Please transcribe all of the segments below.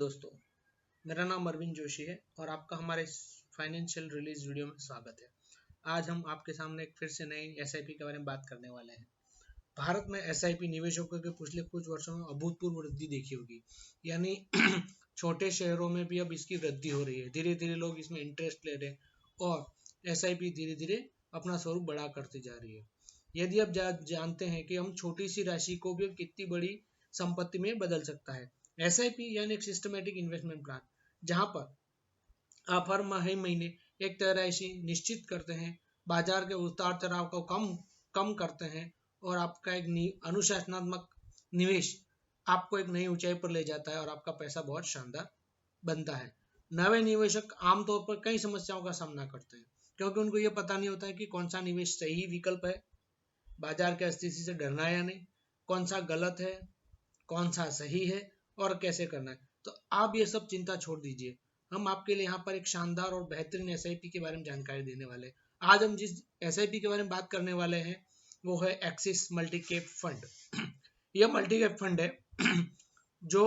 दोस्तों, मेरा नाम अरविंद जोशी है और आपका हमारे फाइनेंशियल रिलीज वीडियो में स्वागत है। आज हम आपके सामने एक फिर से नई एसआईपी के बारे में बात करने वाले हैं। भारत में एसआईपी निवेशकों के पिछले कुछ वर्षों में अभूतपूर्व वृद्धि देखी होगी, यानी छोटे शहरों में भी अब इसकी वृद्धि हो रही है। धीरे धीरे लोग इसमें इंटरेस्ट ले रहे हैं और एसआईपी धीरे धीरे अपना स्वरूप बड़ा करती जा रही है। यदि आप जानते हैं कि हम छोटी सी राशि को भी कितनी बड़ी संपत्ति में बदल सकता है। एसआईपी यानी एक सिस्टमेटिक इन्वेस्टमेंट प्लान, जहां पर आप हर महीने एक तय राशि निश्चित करते हैं, बाजार के उतार चढ़ाव को कम करते हैं और आपका एक अनुशासनात्मक निवेश आपको एक नई ऊंचाई पर ले जाता है और आपका पैसा बहुत शानदार बनता है। नए निवेशक आमतौर पर कई समस्याओं का सामना करते हैं क्योंकि उनको ये पता नहीं होता है कि कौन सा निवेश सही विकल्प है, बाजार के स्थिति से डरना है या नहीं, कौन सा गलत है, कौन सा सही है और कैसे करना है। तो आप ये सब चिंता छोड़ दीजिए, हम आपके लिए यहाँ पर एक शानदार और बेहतरीन एसआईपी के बारे में जानकारी देने वाले हैं। आज हम जिस एसआईपी के बारे में बात करने वाले हैं वो है एक्सिस मल्टी कैप फंड। यह मल्टी कैप फंड है जो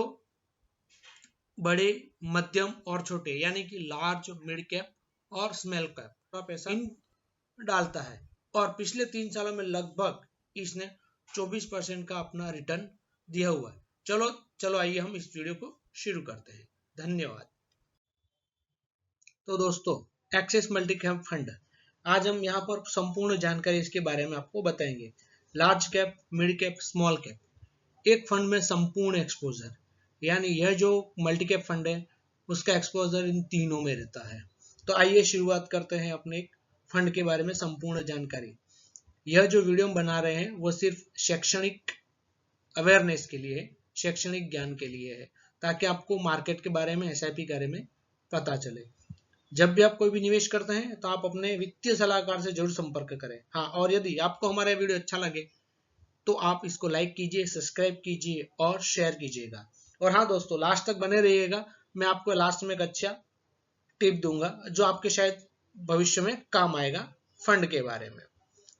बड़े, मध्यम और छोटे यानी कि लार्ज, मिड कैप और स्मॉल कैप का पैसा डालता है और पिछले 3 सालों में लगभग इसने 24% का अपना रिटर्न दिया हुआ है। चलो आइए हम इस वीडियो को शुरू करते हैं। धन्यवाद। तो दोस्तों, एक्सिस मल्टी कैप फंड, आज हम यहाँ पर संपूर्ण जानकारी इसके बारे में आपको बताएंगे। Large cap, mid cap, small cap, एक फंड में संपूर्ण एक्सपोजर, यानी यह जो मल्टी कैप फंड है उसका एक्सपोजर इन तीनों में रहता है। तो आइए शुरुआत करते हैं अपने एक फंड के बारे में संपूर्ण जानकारी। यह जो वीडियो हम बना रहे हैं वो सिर्फ शैक्षणिक अवेयरनेस के लिए, शैक्षणिक ज्ञान के लिए है, ताकि आपको मार्केट के बारे में, एसआईपी के बारे में पता चले। जब भी आप कोई भी निवेश करते हैं तो आप अपने वित्तीय सलाहकार से जरूर संपर्क करें। हाँ, और यदि आपको हमारा वीडियो अच्छा लगे तो आप इसको लाइक कीजिए, सब्सक्राइब कीजिए और शेयर कीजिएगा। और हाँ दोस्तों, लास्ट तक बने रहिएगा, मैं आपको लास्ट में एक अच्छा टिप दूंगा जो आपके शायद भविष्य में काम आएगा फंड के बारे में।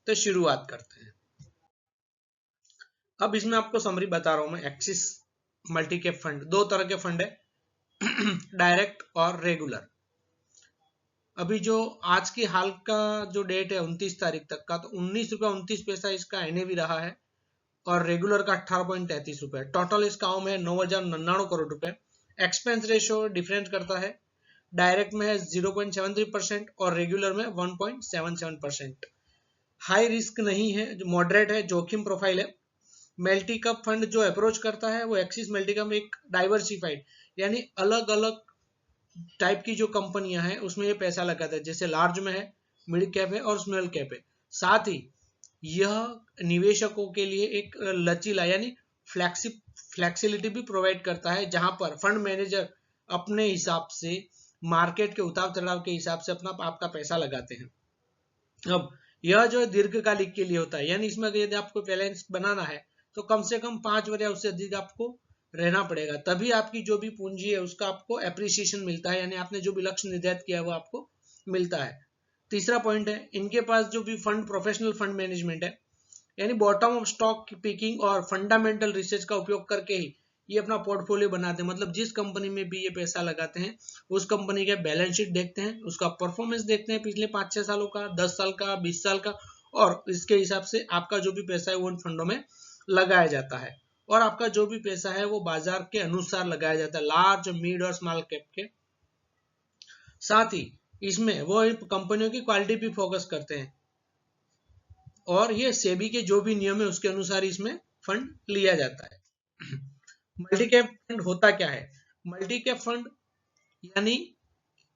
तो शुरुआत करते हैं। अब इसमें आपको समरी बता रहा हूं मैं। एक्सिस मल्टी कैप फंड, दो तरह के फंड है, डायरेक्ट और रेगुलर। अभी जो आज की हाल का जो डेट है 29 तारीख तक का, तो 19 रुपया 29 पैसा इसका एनएवी रहा है और रेगुलर का 18.33 रुपए। टोटल इसका आउम है 9,099 करोड़ रुपए। एक्सपेंस रेशियो डिफरेंट करता है, डायरेक्ट में है 0.73% और रेगुलर में 1.77%। हाई रिस्क नहीं है, जो मॉडरेट है, जोखिम प्रोफाइल है। मल्टी कैप फंड जो अप्रोच करता है वो एक्सिस मल्टी कैप एक डाइवर्सिफाइड, यानी अलग अलग टाइप की जो कंपनियां हैं उसमें ये पैसा लगाता है। जैसे लार्ज में है, मिड कैप है और स्मॉल कैप है। साथ ही यह निवेशकों के लिए एक लचीला यानी फ्लेक्सिबिलिटी भी प्रोवाइड करता है, जहां पर फंड मैनेजर अपने हिसाब से मार्केट के उतार चढ़ाव के हिसाब से अपना आपका पैसा लगाते हैं। अब यह जो दीर्घकालिक के लिए होता है, यानी इसमें यदि आपको बैलेंस बनाना है तो कम से कम 5 वर्ष या उससे अधिक आपको रहना पड़ेगा, तभी आपकी जो भी पूंजी है उसका आपको एप्रिसिएशन मिलता है, यानी आपने जो भी लक्ष्य निर्धारित किया है वो आपको मिलता है। तीसरा पॉइंट है, इनके पास जो भी फंड प्रोफेशनल फंड मैनेजमेंट है, यानी बॉटम ऑफ स्टॉक पिकिंग और फंडामेंटल रिसर्च का उपयोग करके ही ये अपना पोर्टफोलियो बनाते हैं। मतलब जिस कंपनी में भी ये पैसा लगाते हैं उस कंपनी के बैलेंस शीट देखते हैं, उसका परफॉर्मेंस देखते हैं पिछले 5-6 सालों का, 10 साल का, 20 साल का, और इसके हिसाब से आपका जो भी पैसा है वो उन फंडों में लगाया जाता है और आपका जो भी पैसा है वो बाजार के अनुसार लगाया जाता है, लार्ज, मिड और स्मॉल कैप के। साथ ही इसमें वो कंपनियों की क्वालिटी भी फोकस करते हैं और ये सेबी के जो भी नियम है उसके अनुसार इसमें फंड लिया जाता है। मल्टी कैप फंड होता क्या है? मल्टी कैप फंड यानी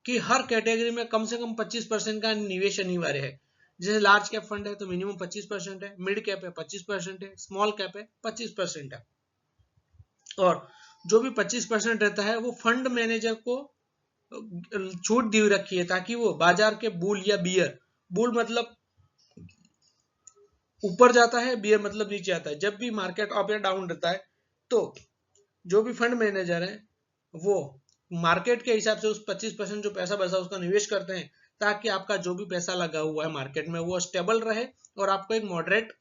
कि हर कैटेगरी में कम से कम 25% का निवेश अनिवार्य है। जैसे लार्ज कैप फंड है तो मिनिमम 25% है, मिड कैप है 25% है, स्मॉल कैप है 25% है। और जो भी 25% रहता है वो फंड मैनेजर को छूट दी रखी है ताकि वो बाजार के बुल या बियर, बुल मतलब ऊपर जाता है, बियर मतलब नीचे आता है, जब भी मार्केट अप या डाउन रहता है तो जो भी फंड मैनेजर है वो मार्केट के हिसाब से उस 25% जो पैसा बचा उसका निवेश करते हैं ताकि आपका जो भी पैसा लगा हुआ है मार्केट में वो स्टेबल रहे और आपको एक मॉडरेट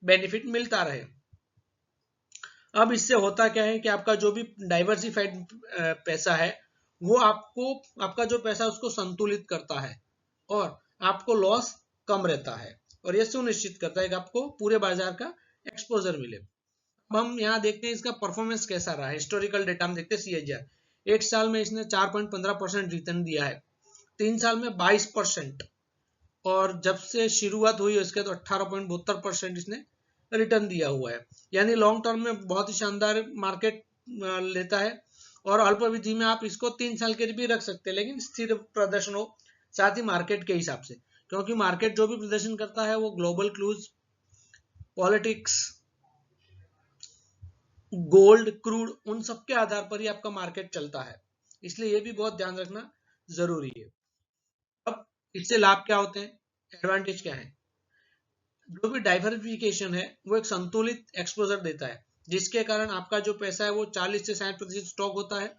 बेनिफिट मिलता रहे। अब इससे होता क्या है कि आपका जो भी डाइवर्सिफाइड पैसा है वो आपको, आपका जो पैसा उसको संतुलित करता है और आपको लॉस कम रहता है और यह सुनिश्चित करता है कि आपको पूरे बाजार का एक्सपोजर मिले। अब हम यहाँ देखते हैं इसका परफॉर्मेंस कैसा रहा है। हिस्टोरिकल डेटा में देखते हैं CAGR। एक साल में इसने 4.15% रिटर्न दिया है, 3 साल में 22%, और जब से शुरुआत हुई उसके तो 18.72% इसने रिटर्न दिया हुआ है। यानी लॉन्ग टर्म में बहुत ही शानदार मार्केट लेता है और अल्प अवधि में आप इसको 3 साल के लिए भी रख सकते हैं, लेकिन स्थिर प्रदर्शन हो साथ ही मार्केट के हिसाब से, क्योंकि मार्केट जो भी प्रदर्शन करता है वो global clues, politics, gold, crude, उन सब के आधार पर ही आपका मार्केट चलता है, इसलिए ये भी बहुत ध्यान रखना जरूरी है। अब इससे लाभ क्या होते हैं, एडवांटेज क्या है? जो भी डाइवर्सिफिकेशन है वो एक संतुलित एक्सपोजर देता है, जिसके कारण आपका जो पैसा है वो 40 से 60% स्टॉक होता है,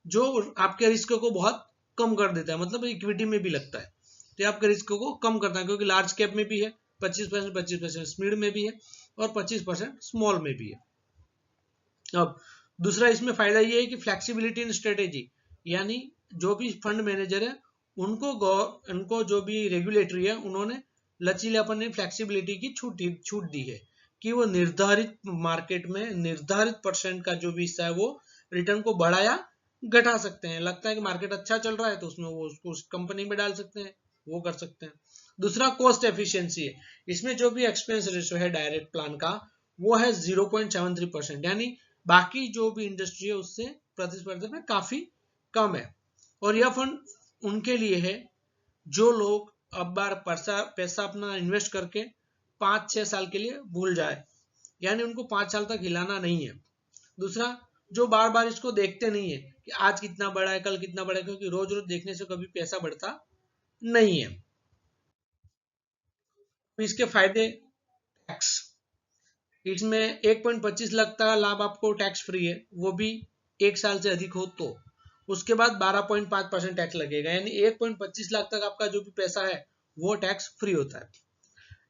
जो आपके रिस्क को बहुत कम कर देता है, मतलब इक्विटी में भी लगता है तो आपके रिस्क को कम करता है, क्योंकि लार्ज कैप में भी है 25%, मिड में भी है और 25% स्मॉल में भी है। अब दूसरा इसमें फायदा ये है कि फ्लेक्सिबिलिटी इन स्ट्रेटेजी, यानी जो भी फंड मैनेजर है उनको जो भी रेगुलेटरी है उन्होंने लचीलापन, फ्लेक्सिबिलिटी की छूट दी है कि वो निर्धारित मार्केट में निर्धारित परसेंट का जो भी हिस्सा है वो रिटर्न को बढ़ाया घटा सकते हैं। लगता है कि मार्केट अच्छा चल रहा है तो उसमें वो उसको उस कंपनी में डाल सकते हैं, वो कर सकते हैं। दूसरा कॉस्ट एफिशिएंसी है, इसमें जो भी एक्सपेंस रेशियो है डायरेक्ट प्लान का वो है 0.73%, यानी बाकी जो भी इंडस्ट्री है उससे प्रतिस्पर्धा में काफी कम है। और यह फंड उनके लिए है जो लोग अब बार पैसा अपना इन्वेस्ट करके 5-6 साल के लिए भूल जाए, यानी उनको 5 साल तक हिलाना नहीं है। दूसरा, जो बार बार इसको देखते नहीं है कि आज कितना बढ़ा है कल कितना बढ़ा है, क्योंकि रोज रोज देखने से कभी पैसा बढ़ता नहीं है। इसके फायदे, टैक्स, इसमें 1.25 लाख का लाभ आपको टैक्स फ्री है, वो भी 1 साल से अधिक हो तो। उसके बाद 12.5% टैक्स लगेगा, यानी 1.25 लाख तक आपका जो भी पैसा है वो टैक्स फ्री होता है।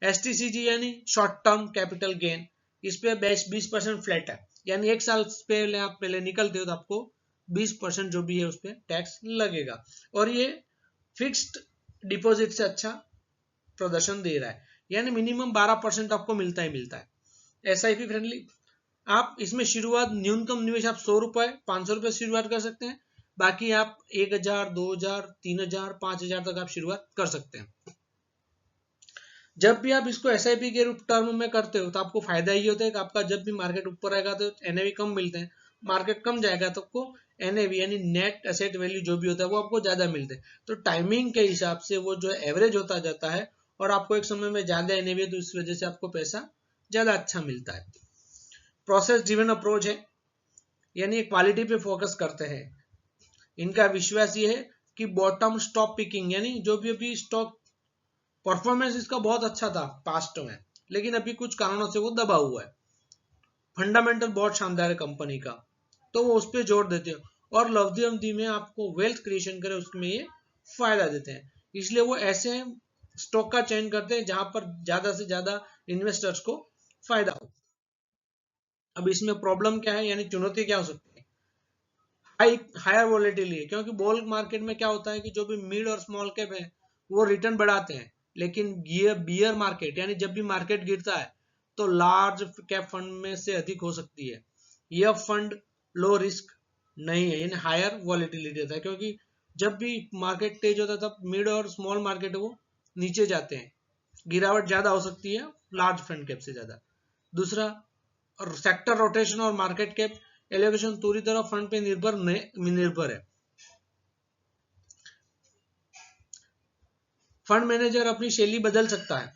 STCG यानी शॉर्ट टर्म कैपिटल गेन, इस पे 20% फ्लैट है, यानी 1 साल पहले आप पहले निकलते हो तो आपको 20% जो भी है उस पर टैक्स लगेगा, और ये फिक्स्ड डिपॉजिट से अच्छा प्रदर्शन दे रहा है, यानी मिनिमम 12% आपको मिलता ही मिलता है। SIP फ्रेंडली, आप इसमें शुरुआत न्यूनतम निवेश आप 100 रुपए 500 रुपए शुरुआत कर सकते हैं, बाकी आप 1000 2000 3000 5000 तक आप शुरुआत कर सकते हैं। जब भी आप इसको SIP के रूप टर्म में करते हो तो आपको फायदा ये होता है कि आपका जब भी मार्केट ऊपर आएगा तो NAV कम मिलते हैं, मार्केट कम जाएगा तो आपको NAV यानी नेट एसेट वैल्यू जो भी होता है वो आपको ज्यादा मिलते हैं। तो टाइमिंग के हिसाब से वो जो एवरेज होता जाता है और आपको एक समय में ज्यादा NAV है तो इस वजह से आपको पैसा ज्यादा अच्छा मिलता है। प्रोसेस ड्रिवन अप्रोच है, यानी क्वालिटी पे फोकस करते हैं। इनका विश्वास ये है कि बॉटम स्टॉक पिकिंग, यानी जो भी अभी स्टॉक परफॉर्मेंस इसका बहुत अच्छा था पास्ट में, लेकिन अभी कुछ कारणों से वो दबा हुआ है, फंडामेंटल बहुत शानदार है कंपनी का तो वो उस पर जोर देते हैं, और लवधी अवधि में आपको वेल्थ क्रिएशन करे उसमें ये फायदा देते हैं, इसलिए वो ऐसे स्टॉक का चयन करते हैं जहां पर ज्यादा से ज्यादा इन्वेस्टर्स को फायदा हो। अब इसमें प्रॉब्लम क्या है, यानी चुनौती क्या हो सकती है? हायर वॉलेटिलिटी, क्योंकि बुल मार्केट में क्या होता है कि जो भी मिड और स्मॉल कैप है वो रिटर्न बढ़ाते हैं, लेकिन बियर मार्केट यानी जब भी मार्केट गिरता है तो लार्ज कैप फंड में से अधिक हो सकती है। यह फंड लो रिस्क नहीं है, यानी हायर वॉलेटिलिटी होता है, क्योंकि जब भी मार्केट तेज होता है तब मिड और स्मॉल मार्केट वो नीचे जाते हैं, गिरावट ज्यादा हो सकती है लार्ज फंड कैप से ज्यादा। दूसरा, और सेक्टर रोटेशन और मार्केट कैप एलोकेशन पूरी तरह फंड पे निर्भर है। फंड मैनेजर अपनी शैली बदल सकता है।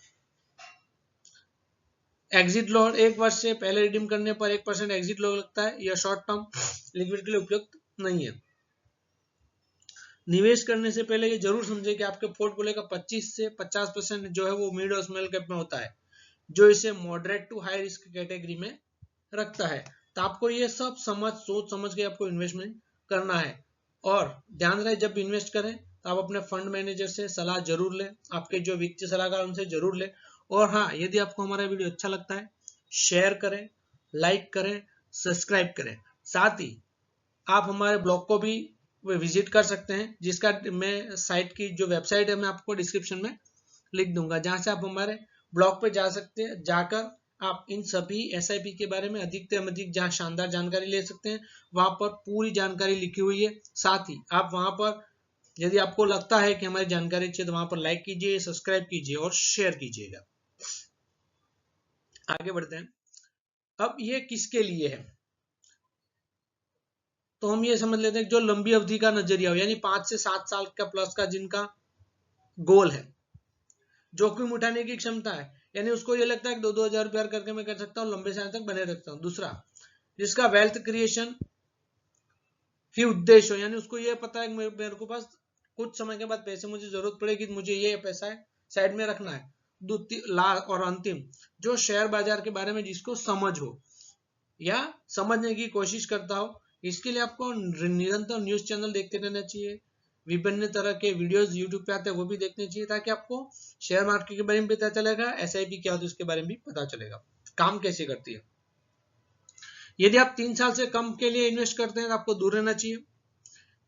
एग्जिट लॉस, 1 वर्ष से पहले रिडीम करने पर 1% एग्जिट लॉस लगता है, यह शॉर्ट टर्म लिक्विडिटी के लिए उपयुक्त नहीं है। निवेश करने से पहले ये जरूर समझे कि आपके पोर्टफोलियो का 25 से 50% जो है वो मिड और स्मॉल कैप में होता है, जो इसे moderate to high risk category में रखता है। तो आपको ये सब सोच समझ के आपको इन्वेस्टमेंट करना है, और ध्यान रहे जब इन्वेस्ट करें तो आप अपने फंड मैनेजर से सलाह जरूर लें, आपके जो वित्तीय सलाहकार उनसे जरूर लें। और हाँ, यदि आपको हमारा वीडियो अच्छा लगता है शेयर करें, लाइक करें, सब्सक्राइब करें। साथ ही आप हमारे ब्लॉग को भी विजिट कर सकते हैं, जिसका मैं साइट की जो वेबसाइट है मैं आपको डिस्क्रिप्शन में लिख दूंगा, जहां से आप हमारे ब्लॉग पे जा सकते हैं। जाकर आप इन सभी एसआईपी के बारे में अधिक से अधिक जहां शानदार जानकारी ले सकते हैं। वहां पर पूरी जानकारी लिखी हुई है। साथ ही आप वहां पर यदि आपको लगता है कि हमारी जानकारी अच्छी है तो वहां पर लाइक कीजिए, सब्सक्राइब कीजिए और शेयर कीजिएगा। आगे बढ़ते हैं। अब ये किसके लिए है, तो हम ये समझ लेते हैं जो लंबी अवधि का नजरिया हो, यानी 5 से 7 साल का प्लस का जिनका गोल है, जोखिम उठाने की क्षमता है, यानी उसको ये लगता है कि 2-2 हजार रुपया करके मैं कर सकता हूँ, लंबे समय तक बने रखता हूँ। दूसरा, जिसका वेल्थ क्रिएशन ही उद्देश्य हो, यानी उसको ये पता है कि मेरे को पास कुछ समय के बाद पैसे मुझे जरूरत पड़ेगी, मुझे ये पैसा है साइड में रखना है। और अंतिम, जो शेयर बाजार के बारे में जिसको समझ हो या समझने की कोशिश करता हो, इसके लिए आपको निरंतर न्यूज चैनल देखते रहना चाहिए। विभिन्न तरह के वीडियोस यूट्यूब पे आते हैं, वो भी देखने चाहिए, ताकि आपको शेयर मार्केट के बारे में पता चलेगा, एसआईपी क्या होती है उसके बारे में भी पता चलेगा, काम कैसे करती है। यदि आप 3 साल से कम के लिए इन्वेस्ट करते हैं तो आपको दूर रहना चाहिए।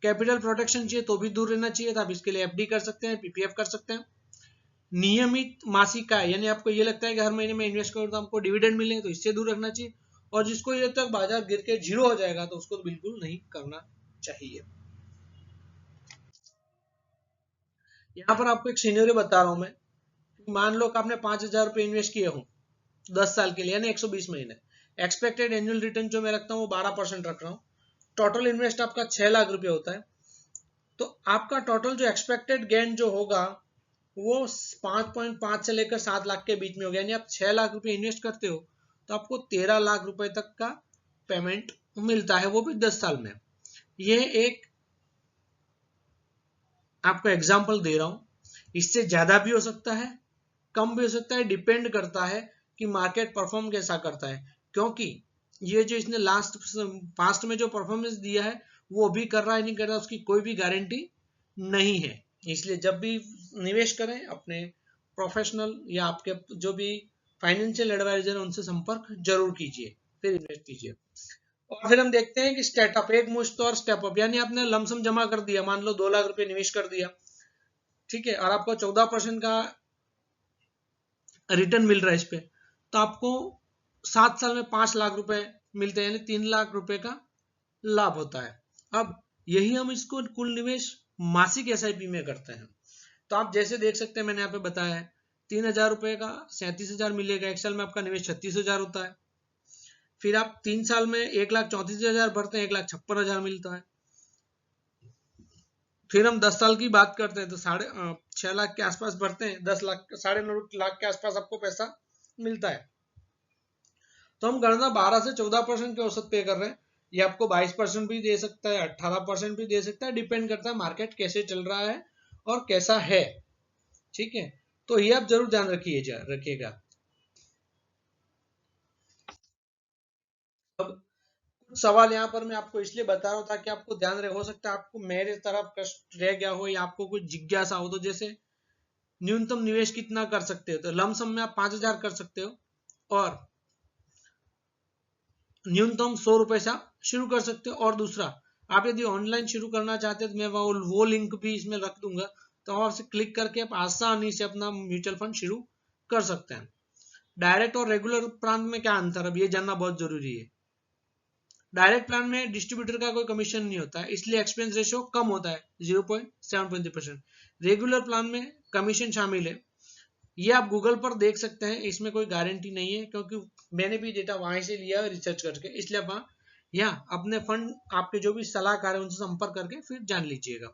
कैपिटल प्रोटेक्शन चाहिए तो भी दूर रहना चाहिए, तो आप इसके लिए एफडी कर सकते हैं, पीपीएफ कर सकते हैं। नियमित मासिक आय, यानी आपको ये लगता है कि हर महीने में इन्वेस्ट करूं तो आपको डिविडेंड मिले, तो इससे दूर रखना चाहिए। और जिसको ये तक बाजार गिर के जीरो हो जाएगा तो उसको तो बिल्कुल नहीं करना चाहिए। यहाँ पर आपको एक सिनेरियो बता रहा हूं मैं। मान लो कि आपने 5,000 रुपए इन्वेस्ट किए हो 10 साल के लिए, यानी 120 महीने। एक्सपेक्टेड एनुअल रिटर्न जो मैं रखता हूँ वो 12% रख रहा हूँ। टोटल इन्वेस्ट आपका 6 लाख रुपए होता है। तो आपका टोटल जो एक्सपेक्टेड गेन जो होगा वो 5.5 से लेकर 7 लाख के बीच में होगा। यानी आप 6 लाख रुपए इन्वेस्ट करते हो तो आपको 13 लाख रुपए तक का पेमेंट मिलता है, वो भी 10 साल में। ये एक आपको एग्जांपल दे रहा हूं। इससे ज्यादा भी हो सकता है, कम भी हो सकता है, डिपेंड करता है कि मार्केट परफॉर्म कैसा करता है। क्योंकि ये जो इसने पास्ट में जो परफॉर्मेंस दिया है वो भी कर रहा है नहीं कर रहा, उसकी कोई भी गारंटी नहीं है। इसलिए जब भी निवेश करें अपने प्रोफेशनल या आपके जो भी फाइनेंशियल एडवाइजर है उनसे संपर्क जरूर कीजिए, फिर इन्वेस्ट कीजिए। और फिर हम देखते हैं कि स्टेटअप, एक मुश्त और स्टेपअप, यानी आपने लमसम जमा कर दिया, मान लो 2 लाख रुपए निवेश कर दिया, ठीक है, और आपको 14% का रिटर्न मिल रहा है इस पे, तो आपको 7 साल में 5 लाख रुपए मिलते हैं, यानी 3 लाख रुपए का लाभ होता है। अब यही हम इसको कुल निवेश मासिक एसआईपी में करते हैं। तो आप जैसे देख सकते हैं, मैंने यहाँ पे बताया है 3,000 रुपए का 37,000 मिलेगा। एक साल में आपका निवेश 36,000 होता है। फिर आप 3 साल में 1,34,000 भरते हैं, 1,56,000 मिलता है। फिर हम 10 साल की बात करते हैं तो 6.5 लाख के आसपास भरते हैं, 10 लाख 9.5 लाख के आसपास आपको पैसा मिलता है। तो हम गणना 12 से 14% के औसत पे कर रहे हैं। ये आपको 22% भी दे सकता है, 18% भी दे सकता है, डिपेंड करता है मार्केट कैसे चल रहा है और कैसा है, ठीक है। तो ये आप जरूर ध्यान रखिएगा। अब कुछ सवाल यहाँ पर मैं आपको इसलिए बता रहा हूँ ताकि आपको ध्यान रहे, हो सकता है आपको मेरे तरफ कष्ट रह गया हो या आपको कुछ जिज्ञासा हो। तो जैसे न्यूनतम निवेश कितना कर सकते हो, तो लमसम में आप 5,000 कर सकते हो, और न्यूनतम 100 रुपए से आप शुरू कर सकते हो। और दूसरा, आप यदि ऑनलाइन शुरू करना चाहते हैं तो मैं वो लिंक भी इसमें रख दूंगा, तो वहां से क्लिक करके आप आसानी से अपना म्यूचुअल फंड शुरू कर सकते हैं। डायरेक्ट और रेगुलर प्लान में क्या अंतर, अब ये जानना बहुत जरूरी है। डायरेक्ट प्लान में डिस्ट्रीब्यूटर का कोई कमीशन नहीं होता है, इसलिए एक्सपेंस रेशियो कम होता है 0.73%। रेगुलर प्लान में कमीशन शामिल है। ये आप गूगल पर देख सकते हैं, इसमें कोई गारंटी नहीं है, क्योंकि मैंने भी डेटा वहां से लिया है रिसर्च करके, इसलिए आप यहाँ अपने फंड आपके जो भी सलाहकार है उनसे संपर्क करके फिर जान लीजिएगा।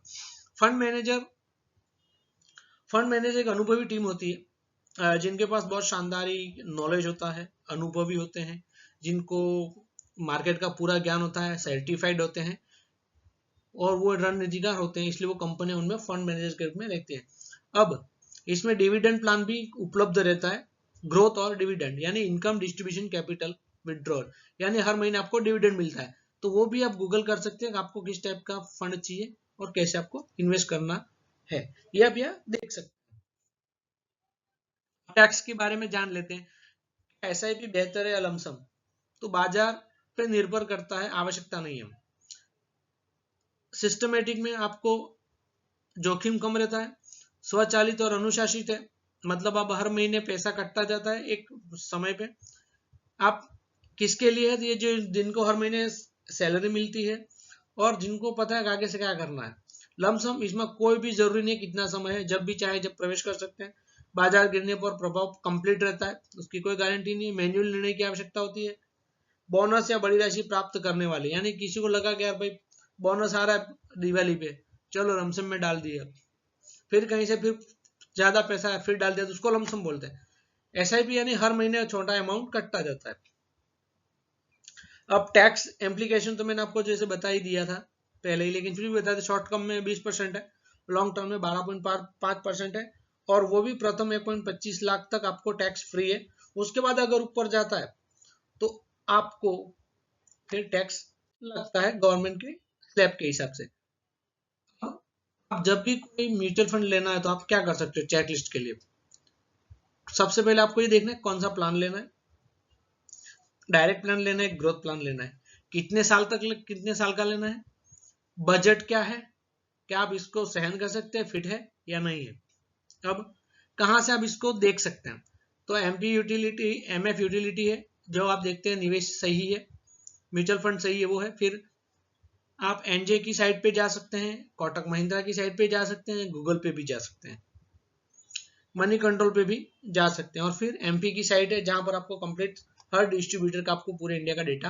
फंड मैनेजर एक अनुभवी टीम होती है, जिनके पास बहुत शानदार नॉलेज होता है, अनुभवी होते हैं, जिनको मार्केट का पूरा ज्ञान होता है, सर्टिफाइड होते हैं और वो रणनीतिकार होते हैं, इसलिए वो कंपनी उनमें फंड मैनेजर के रूप में देखते हैं। अब इसमें डिविडेंड प्लान भी उपलब्ध रहता है, ग्रोथ और डिविडेंड, यानी इनकम डिस्ट्रीब्यूशन कैपिटल विड्रॉल, यानी हर महीने आपको डिविडेंड मिलता है। तो वो भी आप गूगल कर सकते हैं कि आपको किस टाइप का फंड चाहिए और कैसे आपको इन्वेस्ट करना है, ये आप यह देख सकते हैं। टैक्स के बारे में जान लेते हैं, एसआईपी बेहतर है या लमसम। तो बाजार पे निर्भर करता है, आवश्यकता नहीं है। सिस्टमेटिक में आपको जोखिम कम रहता है, स्वचालित और अनुशासित है, मतलब अब हर महीने पैसा कटता जाता है एक समय पे। आप किसके लिए है? ये जो जिनको हर महीने सैलरी मिलती है और जिनको पता है आगे से क्या करना है। लमसम इसमें कोई भी जरूरी नहीं कितना समय है, जब भी चाहे जब प्रवेश कर सकते हैं। बाजार गिरने पर प्रभाव कंप्लीट रहता है, उसकी कोई गारंटी नहीं है। मैन्युअल निर्णय की आवश्यकता होती है। बोनस या बड़ी राशि प्राप्त करने वाले, यानी किसी को लगा कि यार भाई बोनस आ रहा है दिवाली पे, चलो लमसम में डाल दिया, फिर कहीं से फिर ज्यादा पैसा फिर डाल दिया, तो उसको लमसम बोलते हैं। एसआईपी यानी हर महीने छोटा अमाउंट कटता जाता है। अब टैक्स एम्प्लीकेशन तो मैंने आपको जैसे बता ही दिया था पहले ही, लेकिन फिर भी बता दें, शॉर्ट टर्म में 20% है, लॉन्ग टर्म में 12.5% है, और वो भी प्रथम 1.25 लाख तक आपको टैक्स फ्री है। उसके बाद अगर ऊपर जाता है तो आपको फिर टैक्स लगता है गवर्नमेंट के स्लैब के हिसाब से। अब जब भी कोई म्यूचुअल फंड लेना है तो आप क्या कर सकते हो चेकलिस्ट के लिए? सबसे पहले आपको ये देखना है कौन सा प्लान लेना है, डायरेक्ट प्लान लेना है, ग्रोथ प्लान लेना है, कितने साल तक, कितने साल का लेना है, बजट क्या है, क्या आप इसको सहन कर सकते हैं, फिट है या नहीं है। अब कहां से आप इसको देख सकते हैं? तो एमपी यूटिलिटी, एमएफ यूटिलिटी है जो आप देखते हैं निवेश सही है, म्यूचुअल फंड सही है, वो है। फिर आप एनजे की साइट पे जा सकते हैं, कोटक महिंद्रा की साइट पे जा सकते हैं, गूगल पे भी जा सकते हैं, मनी कंट्रोल पे भी जा सकते हैं, और फिर एमपी की साइट है जहां पर आपको कंप्लीट हर डिस्ट्रीब्यूटर का आपको पूरे इंडिया का डेटा